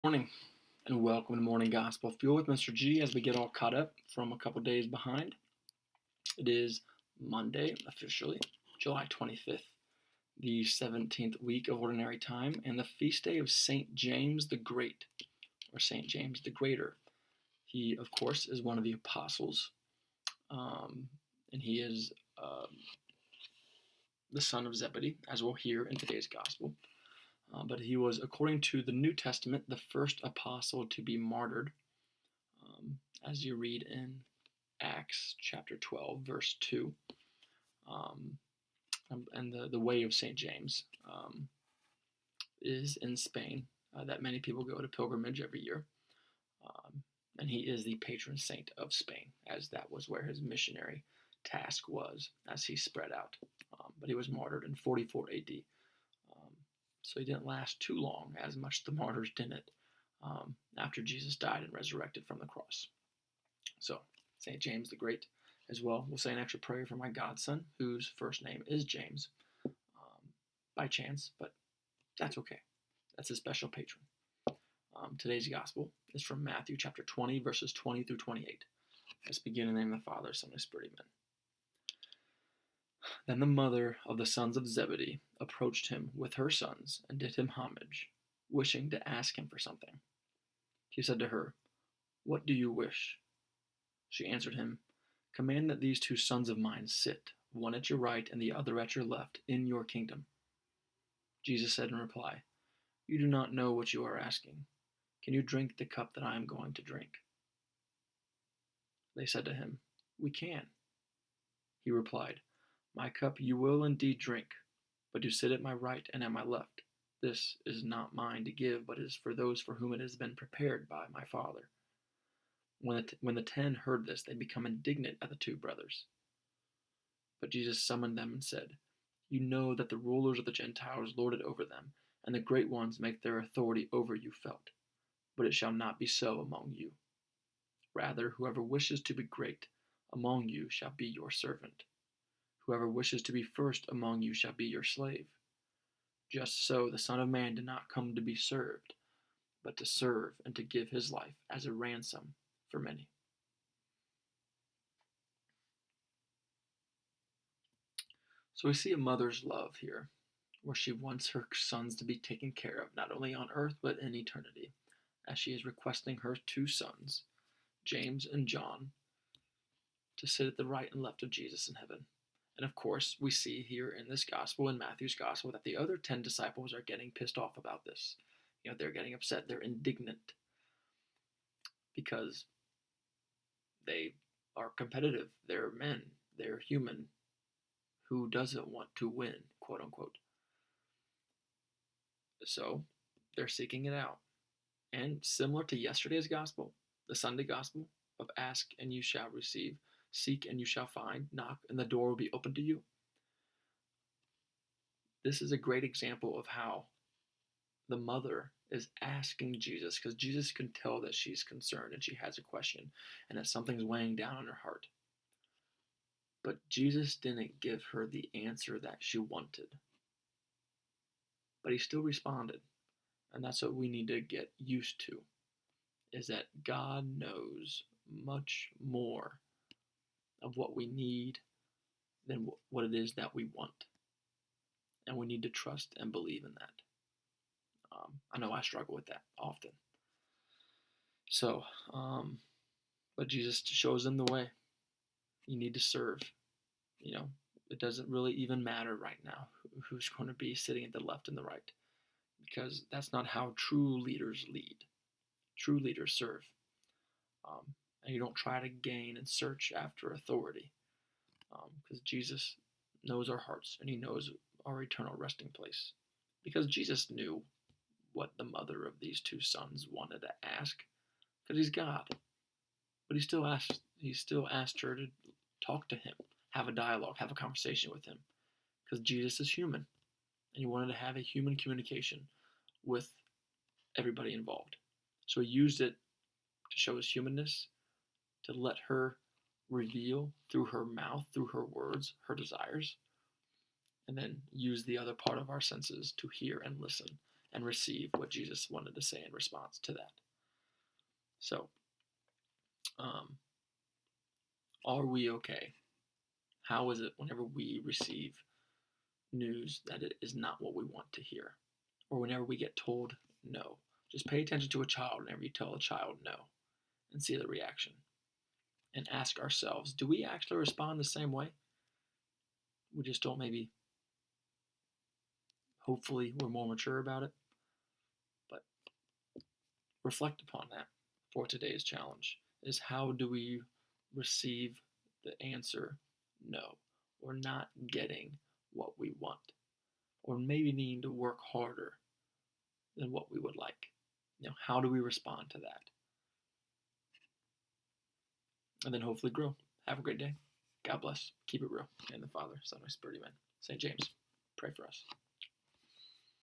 Morning and welcome to Morning Gospel Fuel with Mr. G as we get all caught up from a couple days behind. It is Monday, officially, July 25th, the 17th week of Ordinary Time, and the feast day of St. James the Great, or St. James the Greater. He, of course, is one of the apostles, and he is the son of Zebedee, as we'll hear in today's Gospel. But he was, according to the New Testament, the first apostle to be martyred, as you read in Acts chapter 12, verse 2. And the way of St. James is in Spain, that many people go to pilgrimage every year. And he is the patron saint of Spain, as that was where his missionary task was as he spread out. But he was martyred in 44 AD. So he didn't last too long, as much the martyrs didn't, after Jesus died and resurrected from the cross. So, St. James the Great as well. We'll say an extra prayer for my godson, whose first name is James, by chance, but that's okay. That's a special patron. Today's gospel is from Matthew chapter 20, verses 20 through 28. Let's begin in the name of the Father, Son, and Spirit, amen. Then the mother of the sons of Zebedee approached him with her sons and did him homage, wishing to ask him for something. He said to her, "What do you wish?" She answered him, "Command that these two sons of mine sit, one at your right and the other at your left, in your kingdom." Jesus said in reply, "You do not know what you are asking. Can you drink the cup that I am going to drink?" They said to him, "We can." He replied, "My cup you will indeed drink, but to sit at my right and at my left, this is not mine to give, but is for those for whom it has been prepared by my Father." When the 10 heard this, they became indignant at the two brothers. But Jesus summoned them and said, "You know that the rulers of the Gentiles lord it over them, and the great ones make their authority over you felt. But it shall not be so among you. Rather, whoever wishes to be great among you shall be your servant. Whoever wishes to be first among you shall be your slave. Just so the Son of Man did not come to be served, but to serve and to give his life as a ransom for many." So we see a mother's love here, where she wants her sons to be taken care of, not only on earth, but in eternity, as she is requesting her two sons, James and John, to sit at the right and left of Jesus in heaven. And of course, we see here in this gospel, in Matthew's gospel, that the other 10 disciples are getting pissed off about this. They're getting upset, they're indignant, because they are competitive, they're men, they're human. Who doesn't want to win, quote unquote? So they're seeking it out. And similar to yesterday's gospel, the Sunday gospel of ask and you shall receive, seek and you shall find, knock and the door will be open to you. This is a great example of how the mother is asking Jesus, because Jesus can tell that she's concerned and she has a question and that something's weighing down on her heart. But Jesus didn't give her the answer that she wanted. But he still responded. And that's what we need to get used to, is that God knows much more of what we need than what it is that we want. And we need to trust and believe in that. I know I struggle with that often. So, but Jesus shows them the way. You need to serve. It doesn't really even matter right now who's going to be sitting at the left and the right, because that's not how true leaders lead. True leaders serve. And you don't try to gain and search after authority, because Jesus knows our hearts and he knows our eternal resting place. Because Jesus knew what the mother of these two sons wanted to ask, because he's God. But he still asked her to talk to him, have a dialogue, have a conversation with him, because Jesus is human, and he wanted to have a human communication with everybody involved. So he used it to show his humanness, to let her reveal through her mouth, through her words, her desires, and then use the other part of our senses to hear and listen and receive what Jesus wanted to say in response to that. So, are we okay? How is it whenever we receive news that it is not what we want to hear? Or whenever we get told no? Just pay attention to a child whenever you tell a child no and see the reaction. And ask ourselves, do we actually respond the same way? We just don't maybe, hopefully, we're more mature about it. But reflect upon that for today's challenge is how do we receive the answer no, or not getting what we want, or maybe needing to work harder than what we would like. How do we respond to that? And then hopefully grow. Have a great day. God bless. Keep it real. And the Father, Son, and Spirit, amen. St. James, pray for us.